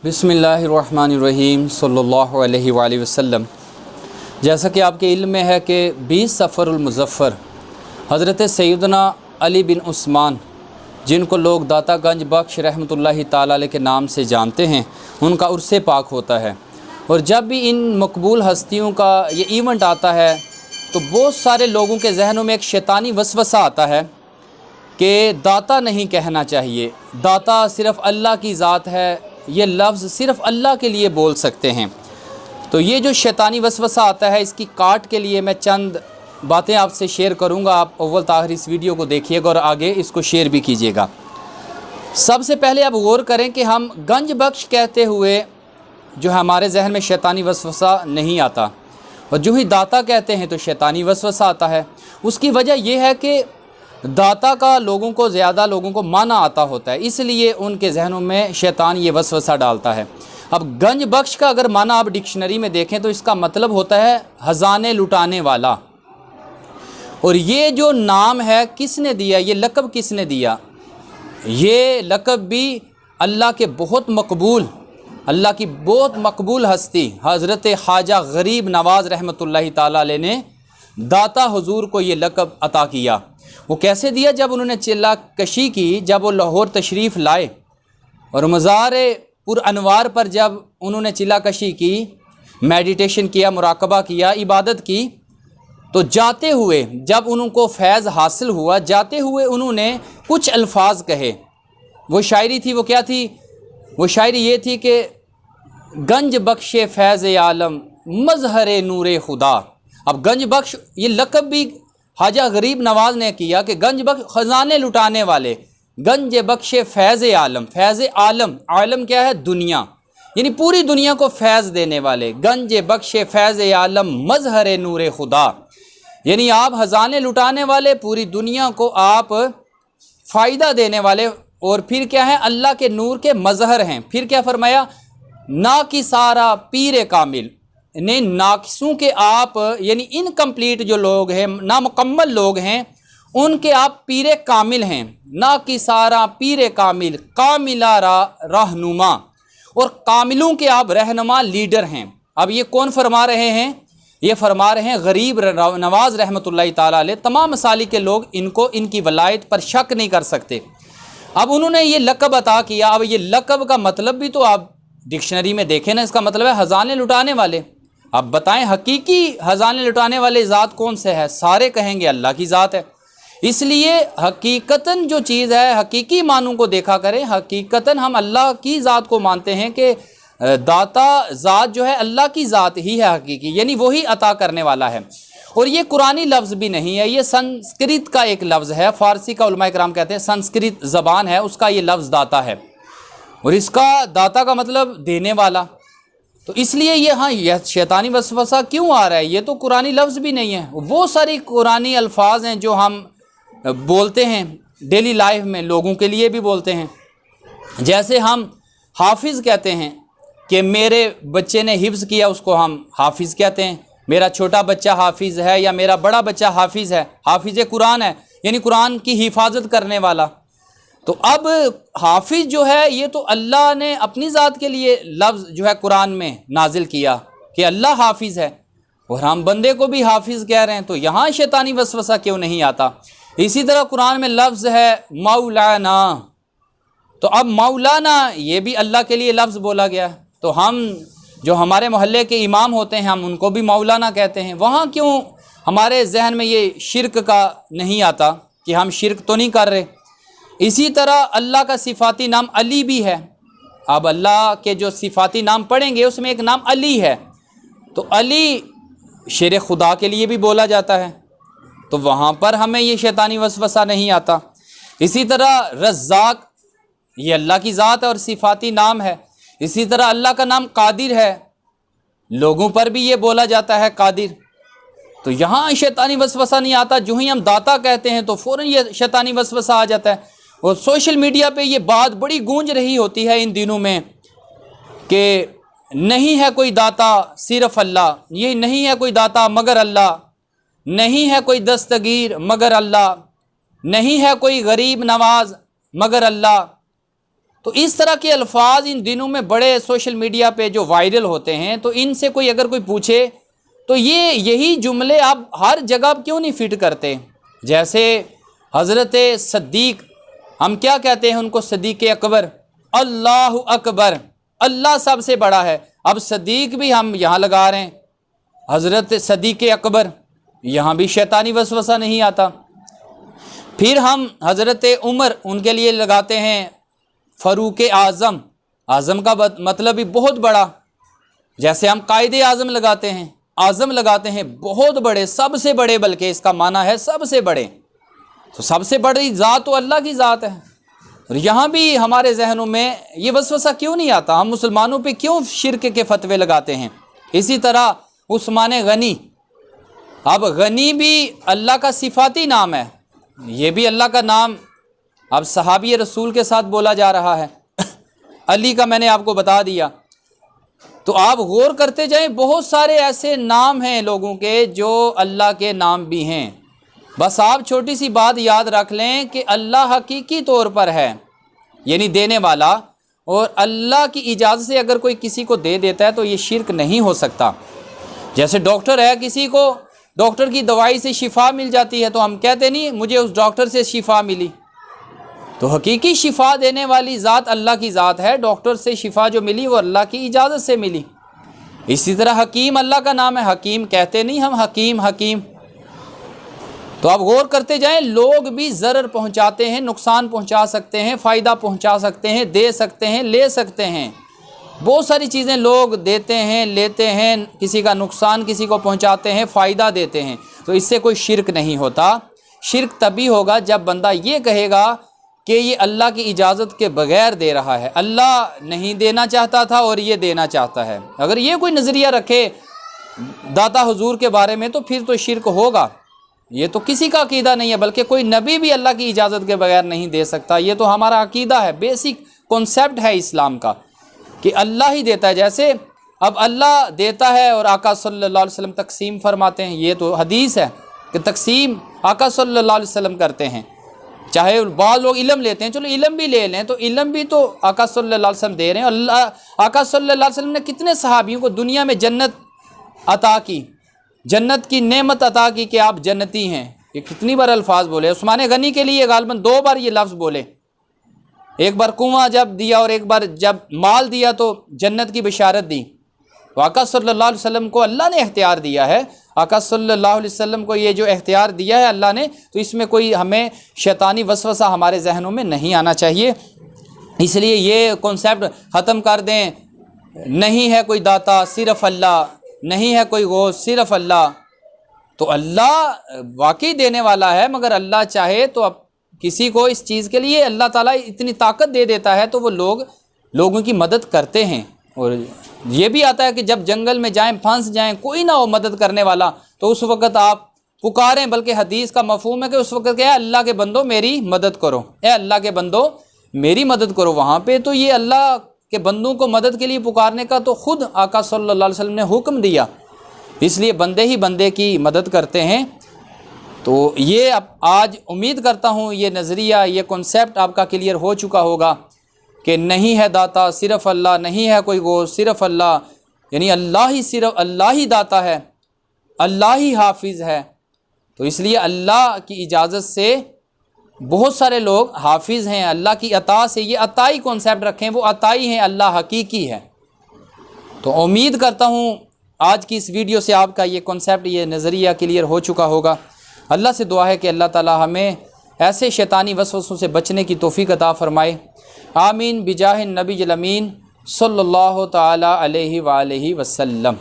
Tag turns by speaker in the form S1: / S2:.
S1: बिस्मिल्लाहिर्रहमानिर्रहीम सल्लल्लाहु अलैहि वसल्लम। जैसा कि आपके इल्म में है कि 20 सफ़रुल मुज़फ़्फ़र हज़रत सैयदना अली बिन उस्मान, जिनको लोग दाता गंज बख्श रहमतुल्लाहि ताला अलैह के नाम से जानते हैं, उनका उर्से पाक होता है। और जब भी इन मकबूल हस्तियों का ये इवेंट आता है तो बहुत सारे लोगों के जहनों में एक शैतानी वसवसा आता है कि दाता नहीं कहना चाहिए, दाता सिर्फ़ अल्लाह की ज़ात है, ये लफ्ज़ सिर्फ़ अल्लाह के लिए बोल सकते हैं। तो ये जो शैतानी वसवसा आता है, इसकी काट के लिए मैं चंद बातें आपसे शेयर करूंगा। आप अव्वल ताखिर इस वीडियो को देखिएगा और आगे इसको शेयर भी कीजिएगा। सबसे पहले आप गौर करें कि हम गंज बख्श कहते हुए जो है हमारे जहन में शैतानी वसवसा नहीं आता, और जो ही दाता कहते हैं तो शैतानी वसवसा आता है। उसकी वजह यह है कि दाता का लोगों को ज़्यादा लोगों को माना आता होता है, इसलिए उनके जहनों में शैतान ये वसवसा डालता है। अब गंज बख्श का अगर माना आप डिक्शनरी में देखें तो इसका मतलब होता है ख़जाने लुटाने वाला। और ये जो नाम है किसने दिया, ये लक़ब किसने दिया? ये लक़ब भी अल्लाह के बहुत मकबूल, अल्लाह की बहुत मकबूल हस्ती हज़रत ख्वाजा गरीब नवाज़ रहमतुल्लाहि ताला अलैह ने दाता हुजूर को ये लक़ब अता किया। वो कैसे दिया? जब उन्होंने चिल्ला कशी की, जब वो लाहौर तशरीफ़ लाए और मज़ार पुर अनवार पर जब उन्होंने चिल्ला कशी की, मेडिटेशन किया, मुराकबा किया, इबादत की, तो जाते हुए जब उनको फैज़ हासिल हुआ, जाते हुए उन्होंने कुछ अल्फाज कहे। वो शायरी थी, वो क्या थी? वो शायरी ये थी कि गंज बख्श फैज़ आलम मज़हर नूर खुदा। अब गंज बख्श ये लक़ब भी ख्वाजा गरीब नवाज़ ने किया कि गंज बख्श ख़जाने लुटाने वाले, गंज बख्श फैज़ आलम। फैज़ आलम, आलम क्या है? दुनिया, यानी पूरी दुनिया को फैज़ देने वाले। गंज बख्श फैज़ आलम मज़हर नूर खुदा, यानी आप ख़जाने लुटाने वाले, पूरी दुनिया को आप फ़ायदा देने वाले। और फिर क्या है? अल्लाह के नूर के मज़हर हैं। फिर क्या फरमाया? ना कि सारा पीर कामिल, ने नाकिसों के आप, यानी इनकम्प्लीट जो लोग हैं, नामुकम्मल लोग हैं, उनके आप पीर कामिल हैं। ना कि सारा पीर कामिल, कामिला रहनुमा, और कामिलों के आप रहनुमा, लीडर हैं। अब ये कौन फरमा रहे हैं? ये फरमा रहे हैं गरीब नवाज़ रहमतुल्लाहि ताला अलैह। तमाम मसालिक के लोग इनको, इनकी वलायत पर शक नहीं कर सकते। अब उन्होंने ये लक़ब अता किया। अब ये लक़ब का मतलब भी तो आप डिक्शनरी में देखें ना, इसका मतलब है ख़जाने लुटाने वाले। अब बताएं हकीकी ख़जाने लुटाने वाले ज़ात कौन से है? सारे कहेंगे अल्लाह की ज़ात है। इसलिए हकीकतन जो चीज़ है, हकीकी मानों को देखा करें। हकीकतन हम अल्लाह की ज़ात को मानते हैं कि दाता ज़ात जो है अल्लाह की ज़ात ही है हकीकी, यानी वही अता करने वाला है। और ये कुरानी लफ्ज़ भी नहीं है, ये संस्कृत का एक लफ्ज़ है। फ़ारसी का उलमा इकराम कहते हैं संस्कृत ज़बान है, उसका ये लफ्ज़ दाता है। और इसका दाता का मतलब देने वाला। तो इसलिए ये, हाँ, यह शैतानी वसवसा क्यों आ रहा है? ये तो कुरानी लफ्ज़ भी नहीं है। वो सारी कुरानी अल्फाज हैं जो हम बोलते हैं डेली लाइफ में, लोगों के लिए भी बोलते हैं। जैसे हम हाफिज़ कहते हैं कि मेरे बच्चे ने हिफ्ज़ किया, उसको हम हाफिज़ कहते हैं। मेरा छोटा बच्चा हाफिज़ है या मेरा बड़ा बच्चा हाफिज़ है, हाफिज़ कुरान है, यानी कुरान की हिफाजत करने वाला। तो अब हाफिज़ जो है ये तो अल्लाह ने अपनी ज़ात के लिए लफ्ज़ जो है कुरान में नाजिल किया कि अल्लाह हाफिज़ है, और हम बंदे को भी हाफिज़ कह रहे हैं। तो यहाँ शैतानी वसवसा क्यों नहीं आता? इसी तरह कुरान में लफ्ज़ है मौलाना, तो अब मौलाना ये भी अल्लाह के लिए लफ्ज़ बोला गया। तो हम जो हमारे मोहल्ले के इमाम होते हैं, हम उनको भी मौलाना कहते हैं। वहाँ क्यों हमारे जहन में ये शिरक का नहीं आता कि हम शिरक तो नहीं कर रहे? इसी तरह अल्लाह का सिफाती नाम अली भी है। अब अल्लाह के जो सिफाती नाम पढ़ेंगे उसमें एक नाम अली है, तो अली शेर खुदा के लिए भी बोला जाता है। तो वहाँ पर हमें ये शैतानी वसवसा नहीं आता। इसी तरह रज़्ज़ाक़ ये अल्लाह की ज़ात है और सिफाती नाम है। इसी तरह अल्लाह का नाम कादिर है, लोगों पर भी ये बोला जाता है कादिर। तो यहाँ शैतानी वसवसा नहीं आता। जो ही हम दाता कहते हैं तो फ़ौरन ये शैतानी वसवसा आ जाता है। और सोशल मीडिया पे ये बात बड़ी गूंज रही होती है इन दिनों में कि नहीं है कोई दाता सिर्फ़ अल्लाह, ये नहीं है कोई दाता मगर अल्लाह, नहीं है कोई दस्तगीर मगर अल्लाह, नहीं है कोई गरीब नवाज मगर अल्लाह। تو اس طرح کے الفاظ ان دنوں میں بڑے سوشل میڈیا پہ جو وائرل ہوتے ہیں، تو ان سے کوئی اگر کوئی پوچھے تو یہی جملے آپ ہر جگہ کیوں نہیں فٹ کرتے؟ جیسے حضرت صدیق، ہم کیا کہتے ہیں ان کو؟ صدیق اکبر، اللہ اکبر، اللہ سب سے بڑا ہے۔ اب صدیق بھی ہم یہاں لگا رہے ہیں، حضرت صدیق اکبر، یہاں بھی شیطانی وسوسہ نہیں آتا۔ پھر ہم حضرت عمر، ان کے لیے لگاتے ہیں فاروق اعظم، اعظم کا مطلب بھی بہت بڑا، جیسے ہم قائد اعظم لگاتے ہیں، اعظم لگاتے ہیں بہت بڑے، سب سے بڑے، بلکہ اس کا معنی ہے سب سے بڑے۔ تو سب سے بڑی ذات تو اللہ کی ذات ہے۔ اور یہاں بھی ہمارے ذہنوں میں یہ وسوسہ کیوں نہیں آتا؟ ہم مسلمانوں پہ کیوں شرک کے فتوے لگاتے ہیں؟ اسی طرح عثمان غنی، اب غنی بھی اللہ کا صفاتی نام ہے، یہ بھی اللہ کا نام اب صحابی رسول کے ساتھ بولا جا رہا ہے۔ علی کا میں نے آپ کو بتا دیا۔ تو آپ غور کرتے جائیں، بہت سارے ایسے نام ہیں لوگوں کے جو اللہ کے نام بھی ہیں۔ بس آپ چھوٹی سی بات یاد رکھ لیں کہ اللہ حقیقی طور پر ہے، یعنی دینے والا، اور اللہ کی اجازت سے اگر کوئی کسی کو دے دیتا ہے تو یہ شرک نہیں ہو سکتا۔ جیسے ڈاکٹر ہے، کسی کو ڈاکٹر کی دوائی سے شفا مل جاتی ہے تو ہم کہتے نہیں مجھے اس ڈاکٹر سے شفا ملی، تو حقیقی شفا دینے والی ذات اللہ کی ذات ہے، ڈاکٹر سے شفا جو ملی وہ اللہ کی اجازت سے ملی۔ اسی طرح حکیم اللہ کا نام ہے، حکیم کہتے نہیں ہم حکیم حکیم۔ تو آپ غور کرتے جائیں، لوگ بھی ضرر پہنچاتے ہیں، نقصان پہنچا سکتے ہیں، فائدہ پہنچا سکتے ہیں، دے سکتے ہیں، لے سکتے ہیں، بہت ساری چیزیں لوگ دیتے ہیں، لیتے ہیں، کسی کا نقصان کسی کو پہنچاتے ہیں، فائدہ دیتے ہیں۔ تو اس سے کوئی شرک نہیں ہوتا۔ شرک تبھی ہوگا جب بندہ یہ کہے گا کہ یہ اللہ کی اجازت کے بغیر دے رہا ہے، اللہ نہیں دینا چاہتا تھا اور یہ دینا چاہتا ہے۔ اگر یہ کوئی نظریہ رکھے داتا حضور کے بارے میں تو پھر تو شرک ہوگا۔ یہ تو کسی کا عقیدہ نہیں ہے، بلکہ کوئی نبی بھی اللہ کی اجازت کے بغیر نہیں دے سکتا۔ یہ تو ہمارا عقیدہ ہے، بیسک کنسیپٹ ہے اسلام کا کہ اللہ ہی دیتا ہے۔ جیسے اب اللہ دیتا ہے اور آقا صلی اللہ علیہ وسلم تقسیم فرماتے ہیں، یہ تو حدیث ہے کہ تقسیم آقا صلی اللہ علیہ وسلم کرتے ہیں۔ چاہے بعض لوگ علم لیتے ہیں، چلو علم بھی لے لیں، تو علم بھی تو آقا صلی اللہ علیہ وسلم دے رہے ہیں۔ اللہ آقا صلی اللہ علیہ وسلم نے کتنے صحابیوں کو دنیا میں جنت عطا کی، جنت کی نعمت عطا کی کہ آپ جنتی ہیں۔ یہ کتنی بار الفاظ بولے، عثمان غنی کے لیے غالباً 2 بار یہ لفظ بولے، ایک بار کنواں جب دیا اور ایک بار جب مال دیا تو جنت کی بشارت دی۔ تو آقا صلی اللہ علیہ وسلم کو اللہ نے اختیار دیا ہے، آقا صلی اللہ علیہ وسلم کو یہ جو اختیار دیا ہے اللہ نے، تو اس میں کوئی ہمیں شیطانی وسوسہ ہمارے ذہنوں میں نہیں آنا چاہیے۔ اس لیے یہ کنسیپٹ ختم کر دیں، نہیں ہے کوئی داتا صرف اللہ، نہیں ہے کوئی غوث صرف اللہ۔ تو اللہ واقعی دینے والا ہے، مگر اللہ چاہے تو اب کسی کو اس چیز کے لیے اللہ تعالیٰ اتنی طاقت دے دیتا ہے تو وہ لوگوں کی مدد کرتے ہیں۔ اور یہ بھی آتا ہے کہ جب جنگل میں جائیں، پھنس جائیں، کوئی نہ ہو مدد کرنے والا، تو اس وقت آپ پکاریں، بلکہ حدیث کا مفہوم ہے کہ اس وقت کہ اے اللہ کے بندو میری مدد کرو، اے اللہ کے بندو میری مدد کرو۔ وہاں پہ تو یہ اللہ کے بندوں کو مدد کے لیے پکارنے کا تو خود آقا صلی اللہ علیہ وسلم نے حکم دیا، اس لیے بندے ہی بندے کی مدد کرتے ہیں۔ تو یہ آج امید کرتا ہوں یہ نظریہ، یہ کنسیپٹ آپ کا کلیئر ہو چکا ہوگا کہ نہیں ہے داتا صرف اللہ، نہیں ہے کوئی غوث صرف اللہ، یعنی اللہ ہی صرف اللہ ہی داتا ہے، اللہ ہی حافظ ہے۔ تو اس لیے اللہ کی اجازت سے بہت سارے لوگ حافظ ہیں، اللہ کی عطا سے، یہ عطائی کنسیپٹ رکھیں، وہ عطائی ہیں، اللہ حقیقی ہے۔ تو امید کرتا ہوں آج کی اس ویڈیو سے آپ کا یہ کنسیپٹ، یہ نظریہ کلیئر ہو چکا ہوگا۔ اللہ سے دعا ہے کہ اللہ تعالی ہمیں ایسے شیطانی وسوسوں سے بچنے کی توفیق عطا فرمائے۔ آمین بجاہ النبی الامین صلی اللہ تعالی علیہ وآلہ وسلم۔